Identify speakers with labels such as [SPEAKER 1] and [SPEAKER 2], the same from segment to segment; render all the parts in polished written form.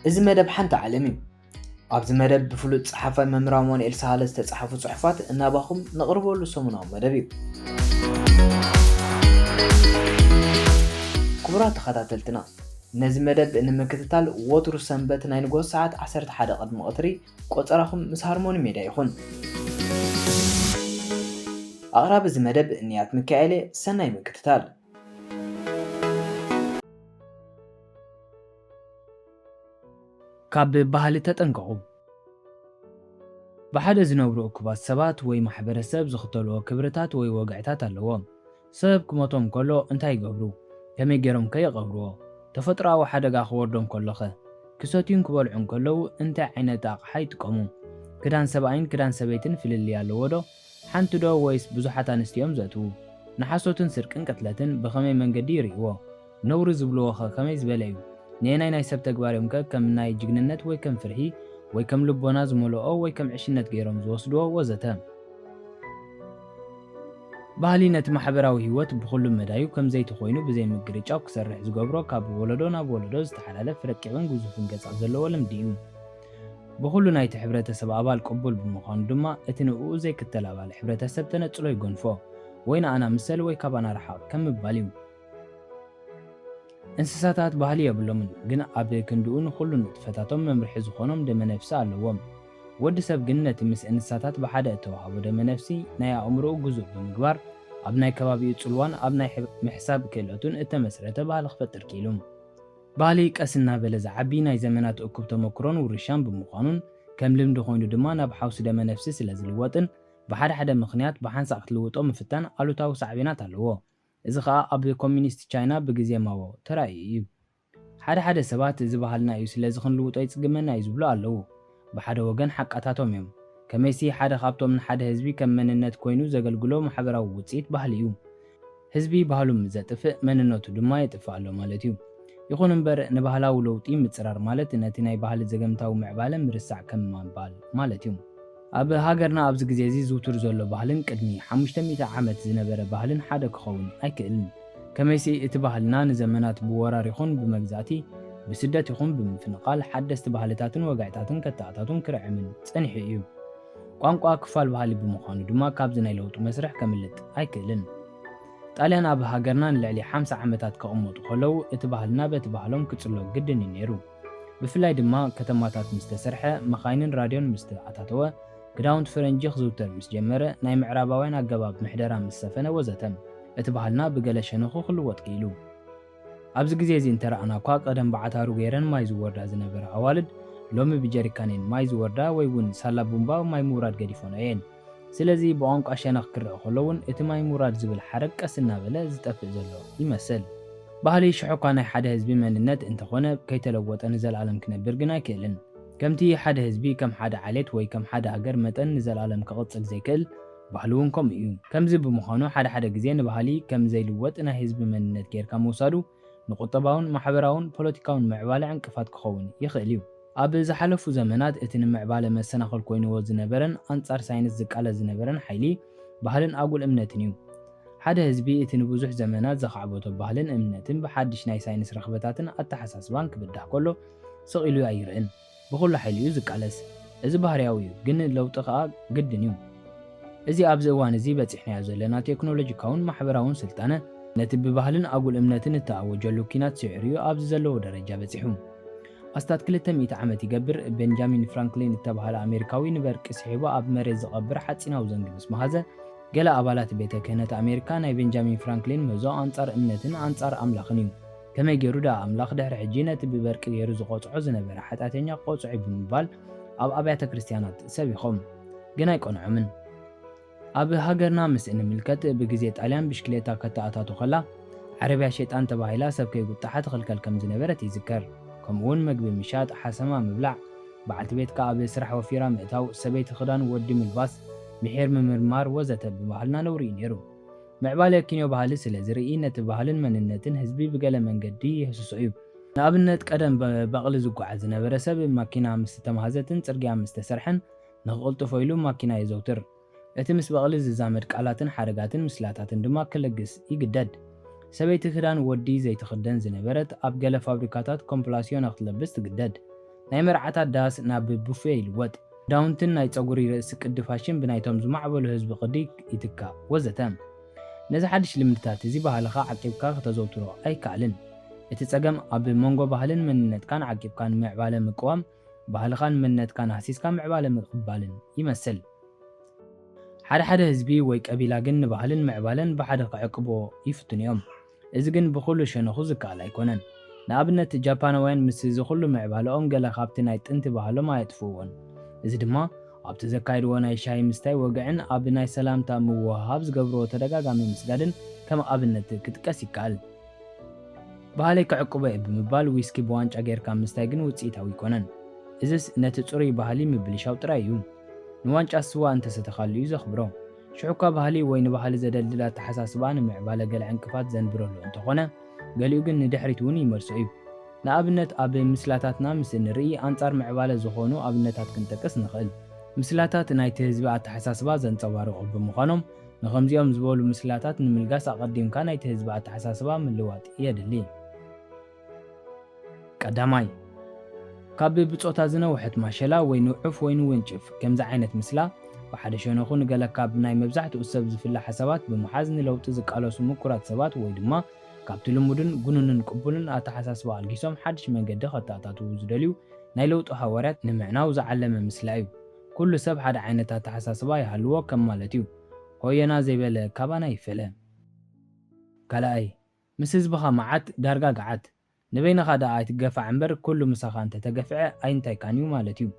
[SPEAKER 1] እዚ መደብ ሓንቲ ዓለም እዩ። ኣብዚ መደብ ብፍሉጥ ጸሓፋይ መምህር ኣማኑኤል ሳህለ ዝተጻሕፉ ጽሑፋት እናባኹም ነቕርበሉ ሰሙናዊ መደብ እዩ። ክቡራት ተኸታተልትና ነዚ መደብ ንምክትታል ወትሩ ሰንበት ናይ ንጎስ ሰዓት 11 ቅድሚ ቀትሪ ቆፀራኹም ምስ ሃርሞኒ ሜድያ ይኹን። ኣቕራቢ እዚ መደብ ንያት ሚካኤል ሰናይ ምክትታል። ካብ ባህሊ ተጠንቀቑ። ብሓደ ዝነብሩ እኩባት ሰባት ወይ ማሕበረሰብ ዝኽተልዎ ክብርታት ወይ ወግዕታት ኣለዎም። ሰብ ክሞቶም ከሎ እንታይ ይገብሩ? ከመይ ገይሮም ከየቐብርዎ? ተፈጥሮኣዊ ሓደጋ ክወርዶም ከሎኸ ክሰትዩን ክበልዑን ከለዉ እንታይ ዓይነት ኣቕሓ ይጥቀሙ? ክዳን ሰብኣይን ክዳን ሰበይትን ፍልልይ ኣለዎ ዶ? ሓንቲ ዶ ወይስ ብዙሓት ኣንስትዮዮም ዘእትዉ? ንሓሶትን ስርቅን ቅትለትን ብኸመይ መንገዲ ይርእይዎ? ነውሪ ዝብልዎ ኸ ከመይ ዝበለ እዩ? ንየናይ ናይ ሰብ ተግባርዮም ከ ከም ናይ ጅግንነት ወይ ከም ፍርሒ ወይ ከም ልቦና ዝመልኦ ወይ ከም ዕሽነት ገይሮም ዝወስድዎ ወዘተ። ባህሊ ነቲ ማሕበራዊ ህይወት ብኩሉ መዳዩ ከም ዘይቲ ኮይኑ ብዘይ ምግርጫው ክሰርሕ ዝገብሮ ካብ ወለዶ ናብ ወለዶ ዝተሓላለፈ ረቂቕን ግዙፍን ገጻ ዘለዎ ልምዲ እዩ። ብኩሉ ናይቲ ሕብረተሰብ ኣባል ቅቡል ብምዃኑ ድማ እቲ ንዕኡ ዘይክተል ኣባል ሕብረተሰብ ተነፅሎ ይጎንፎ ወይ ንኣና ምሰል ወይ ካባና ረሓቕ ከም ምባል እዩ። እንስሳታት ባህሊ የብሎምን፣ ግን ኣብ ክንድኡ ንኩሉ ንጥፈታቶም መምርሒ ዝኾኖም ደመነፍሲ ኣለዎም። ወዲ ሰብ ግን ነቲ ምስ እንስሳታት ብሓደ እተዋሃቦ ደመነፍሲ ናይ ኣእምሮኡ ጉዙእ ብምግባር ኣብ ናይ ከባቢኡ ጽልዋን ኣብ ናይ ምሕሳብ ክእለቱን እተመስረተ ባህሊ ክፈጥር ኪኢሉ። ባህሊ ቀስ እናበለ ዝዓቢ ናይ ዘመናት እኩብ ተመክሮን ውርሻን ብምዃኑን ከም ልምዲ ኮይኑ ድማ ናብ ሓውሲ ደመነፍሲ ስለ ዝልወጥን ብሓደ ሓደ ምኽንያት ብሓንሳእ ክትልውጦ ምፍታን ኣሉታዊ ሳዕቤናት ኣለዎ። እዚ ከዓ ኣብ ኮሚኒስት ቻይና ብግዜ ማዎ ተራእዩ እዩ። ሓደ ሓደ ሰባት እዚ ባህልና እዩ ስለዚ ክንልውጦ ይጽግመና እዩ ዝብሉ ኣለዉ። ብሓደ ወገን ሓቃታቶም እዮም። ከመይሲ ሓደ ካብቶም ንሓደ ህዝቢ ከም መንነት ኮይኑ ዘገልግሎ ማሕበራዊ ውጽኢት ባህሊ እዩ። ህዝቢ ባህሉ ምዘጥፍእ መንነቱ ድማ የጥፍእ ኣሎ ማለት እዩ። ይኹን እምበር ንባህላዊ ለውጢ ምጽራር ማለት ነቲ ናይ ባህሊ ዘገምታዊ ምዕባለ ምርሳዕ ከም ምባል ማለት እዩ። ኣብ ሃገርና ኣብዚ ግዜ እዚ ዝውትር ዘሎ ባህልን ቅድሚ 500 ዓመት ዝነበረ ባህልን ሓደ ክኸውን ኣይክእልን። ከመይሲ እቲ ባህልና ንዘመናት ብወራር ይኹን ብመግዛእቲ ብስደት ይኹን ብምፍንቓል ሓደስቲ ባህልታትን ወጋዕታትን ከተኣታቱን ክርዕምን ጸኒሑ እዩ። ቋንቋ ክፋል ባህሊ ብምዃኑ ድማ ካብዚ ናይ ለውጢ መስርሕ ከምልጥ ኣይክእልን። ጣልያን ኣብ ሃገርና ንልዕሊ 50 ዓመታት ከቕመጡ ከለዉ እቲ ባህልና በቲ ባህሎም ክጽሎ ግድን እዩ ነይሩ። ብፍላይ ድማ ከተማታት ምስ ተሰርሐ መኻይንን ራድዮን ምስ ተኣታተወ ክዳውንቲ ፈረንጂ ክዝውተር ምስ ጀመረ ናይ ምዕራባውያን ኣገባብ ምሕደራ ምስ ሰፈነ ወዘተ እቲ ባህልና ብገለ ሸነኹ ክልወጥ ኪኢሉ። ኣብዚ ግዜ እዚ እንተረኣና እኳ ቀደም በዓታሩ ገይረን ማይ ዝወርዳ ዝነበረ ኣዋልድ ሎሚ ብጀሪካኔን ማይ ዝወርዳ ወይ እውን ሳላ ቡምባ ማይ ምውራድ ገዲፎን እየን። ስለዚ ብቋንቋ ሸነኽ ክርአ ከሎውን እቲ ማይ ምውራድ ዝብል ሓረግ ቀስ እናበለ ዝጠፍእ ዘሎ ይመስል። ባህሊ ሽዑኳ ናይ ሓደ ህዝቢ መንነት እንተኾነ ከይተለወጠ ንዘለኣለም ክነብር ግን ኣይክእልን። ከምቲ ሓደ ህዝቢ ከም ሓደ ዓሌት ወይ ከም ሓደ ሃገር መጠን ንዘለኣለም ክቕጽል ዘይክእል ባህሊ እውን ከምኡ እዩ። ከምዚ ብምዃኑ ሓደ ሓደ ግዜ ንባህሊ ከም ዘይልወጥ ናይ ህዝቢ መንነት ጌርካ ምውሳዱ ንቁጠባውን ማሕበራውን ፖለቲካውን ምዕባለ ዕንቅፋት ክኸውን ይኽእል እዩ። ኣብ ዝሓለፉ ዘመናት እቲ ንምዕባለ መሰናኽል ኮይንዎ ዝነበረን ኣንጻር ሳይንስ ዝቃለስ ዝነበረን ሓይሊ ባህልን ኣጉል እምነትን እዩ። ሓደ ህዝቢ እቲ ንብዙሕ ዘመናት ዘኻዕበቶ ባህልን እምነትን ብሓድሽ ናይ ሳይንስ ረኽበታትን ኣተሓሳስባን ክብዳሕ ከሎ ስቕ ኢሉ ኣይርአን። ብኩሉ ሓይሊ እዩ ዝቃለስ። እዚ ባህርያዊ እዩ፣ ግን ለውጢ ከዓ ግድን እዩ። እዚ ኣብዚ እዋን እዚ በፂሕናዮ ዘለና ቴክኖሎጂካውን ማሕበራውን ስልጣነ ነቲ ብባህልን ኣጉል እምነትን እተኣወጀሉ ኩናት ስዒር እዩ ኣብዚ ዘለዎ ደረጃ በፂሑ። ኣስታት 200 ዓመት ይገብር ቤንጃሚን ፍራንክሊን እተባሃለ ኣሜሪካዊ ንበርቂ ስሒቡ ኣብ መሬት ዝቐብር ሓፂናዊ ዘንጊ ምስ መሃዘ ገለ ኣባላት ቤተ ክህነት ኣሜሪካ ናይ ቤንጃሚን ፍራንክሊን ምህዞ ኣንጻር እምነትን ኣንጻር ኣምላኽን እዩ። ከመይ ገይሩ ዳ ኣምላኽ ድሕሪ ሕጂ ነቲ ብበርቂ ገይሩ ዝቆፅዖ ዝነበረ ሓጢአተኛ ቆፅዑ ብምባል ኣብ ኣብያተ ክርስቲያናት ሰቢኾም ግን ኣይቆንዖምን። ኣብ ሃገርና ምስ ንምልከት ብግዜ ጣልያን ብሽክሌታ ከተኣታቱ ከላ ዓረብያ ሸይጣን ተባሂላ ሰብ ከይጉጣሓ ትኽልከል ከም ዝነበረት ይዝከር። ከምኡውን መግቢ ምሻጥ፣ ሓሰማ ምብላዕ፣ በዓልቲ ቤትካ ኣብ ስራሕ ወፊራ ምእታው፣ ሰበይቲ ክዳን ወዲ ምልባስ፣ ብሔር ምምርማር ወዘተ ብባህልና ነውሪ እዩ ነይሩ። ምዕባለ ኪንዮ ባህሊ ስለ ዝርኢ ነቲ ባህልን መንነትን ህዝቢ ብገለ መንገዲ ይህስሶ እዩ። ንኣብነት ቀደም በቕሊ ዝጓዓዝ ዝነበረ ሰብ ማኪና ምስ ተማሃዘትን ጽርግያ ምስ ተሰርሐን ንኽቕልጥፎ ኢሉ ማኪና የዘውትር። እቲ ምስ በቕሊ ዝዛመድ ቃላትን ሓረጋትን ምስላታትን ድማ ክለግስ ይግደድ። ሰበይቲ ክዳን ወዲ ዘይትኽደን ዝነበረት ኣብ ገለ ፋብሪካታት ኮምፕላሲዮን ክትለብስ ትግደድ። ናይ መርዓታት ዳስ ናብ ቡፌ ይልወጥ ዳውንትን ናይ ፀጉሪ ርእሲ ቅዲ ፋሽን ብናይቶም ዝማዕበሉ ህዝቢ ቅዲ ይትካእ ወዘተ ነዚ ሓድሽ ልምድታት እዚ ባህልኻ ዓቂብካ ከተዘውትሮ ኣይከኣልን እቲ ፀገም ኣብ መንጎ ባህልን መንነትካን ዓቂብካን ምዕባለ ምቅዋም ባህልኻን መንነትካን ሃሲስካ ምዕባለ ምቕባልን ይመስል ሓደ ህዝቢ ወይ ቀቢላ ግን ንባህልን ምዕባለን ብሓደ ክዕቅቦ ይፍትን እዮም እዚ ግን ብኩሉ ሸነኹ ዝከኣል ኣይኮነን ንኣብነት ጃፓናውያን ምስ ዝኩሉ ምዕባለኦም ገለ ካብቲ ናይ ጥንቲ ባህሎም ኣየጥፍዎን እዚ ድማ ኣብቲ ዘካይድዎ ናይ ሻሂ ምስታይ ወግዕን ኣብ ናይ ሰላምታ ምውሃብ ዝገብርዎ ተደጋጋሚ ምስጋድን ከም ኣብነት ክጥቀስ ይከኣል ባህለይ ክዕቅቦ እየ ብምባል ዊስኪ ብዋንጫ ጌርካ ምስታይ ግን ውፅኢታዊ ይኮነን እዚስ ነቲ ፅሩይ ባህሊ ምብልሻው ጥራይ እዩ ንዋንጫ ስዋ እንተሰተኻሉ እዩ ዘኽብሮ ሽዑካ ባህሊ ወይ ንባህሊ ዘደልድል ኣተሓሳስባ ንምዕባለ ገለ ዕንቅፋት ዘንብረሉ እንተኾነ ገሊኡ ግን ንድሕሪት እውን ይመርሶ እዩ ንኣብነት ኣብ ምስላታትና ምስ ንርኢ ኣንጻር ምዕባለ ዝኾኑ ኣብነታት ክንጠቅስ ንኽእል ምስላታት ናይቲ ህዝቢ ኣተሓሳስባ ዘንፀባርቑ ብምዃኖም ንኸምዚኦም ዝበሉ ምስላታት ንምልጋስ ኣቐዲምካ ናይቲ ህዝቢ ኣተሓሳስባ ምልዋጥ የድሊ ቀዳማይ ካብ ብፆታ ዝነውሐት ማሸላ ወይ ንዑፍ ወይ ንውንጭፍ ከምዚ ዓይነት ምስላ ብሓደ ሸነኹ ንገለ ካብ ናይ መብዛሕትኡ ሰብ ዝፍለ ሓሳባት ብምሓዝ ንለውጢ ዝቃለሱ ምኩራት ሰባት ወይ ድማ ካብቲ ልሙድን ጉኑንን ቅቡልን ኣተሓሳስባ ኣልጊሶም ሓድሽ መንገዲ ከተኣታትው ዝደልዩ ናይ ለውጢ ሃዋርያት ንምዕናው ዝዓለመ ምስላ እዩ ኩሉ ሰብ ሓደ ዓይነት ኣተሓሳስባ ይሃልዎ ከም ማለት እዩ ሆየና ዘይበለ ካባና ይፈለ ካልኣይ ምስ ህዝብኻ መዓት ዳርጋ ገዓት ንበይንኻ ደኣ ኣይትገፋዕ እምበር ኩሉ ምሳኻ እንተተገፍዐ ኣይንታይካን እዩ ማለት እዩ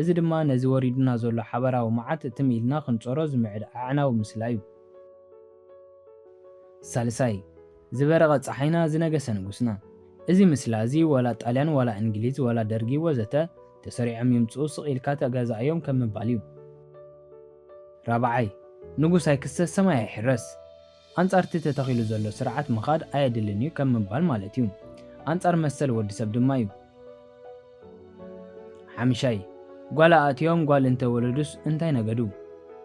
[SPEAKER 1] እዚ ድማ ነዚ ወሪድና ዘሎ ሓበራዊ መዓት ትምኢልና ክንፀሮ ዝምዕድ ኣዕናዊ ምስላ እዩ ሳልሳይ ዝበረቐ ፀሓይና ዝነገሰ ንጉስና እዚ ምስላ እዚ ወላ ጣልያን ወላ እንግሊዝ ወላ ደርጊ ወዘተ ተሰሪዖም ይምፅኡ ስቕ ኢልካ ተገዛእዮም ከም ምባል እዩ ራብዓይ ንጉስ ኣይክሰስ ሰማይ ኣይሕረስ ኣንጻርቲ ተተኺሉ ዘሎ ስርዓት ምኻድ ኣየድልን እዩ ከም ምባል ማለት እዩ ኣንጻር መሰል ወዲ ሰብ ድማ እዩ ሓምሻይ ጓል ኣእትዮም ጓል እንተወለዱስ እንታይ ነገዱ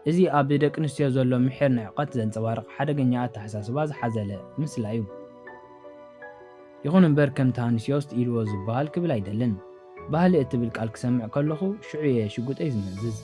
[SPEAKER 1] እዚ ኣብ ደቂ ኣንስትዮ ዘሎ ምሕር ንዕቐት ዘንፀባርቕ ሓደገኛ ኣተሓሳስባ ዝሓዘለ ምስላ እዩ ይኹን እምበር ከምቲ ኣንስትዮስ ኢልዎ ዝበሃል ክብል ኣይደልን ባህሊ እትብል ቃል ክሰምዕ ከለኹ ሽዑ እየ ሽጉጠይ ዝምዝዝ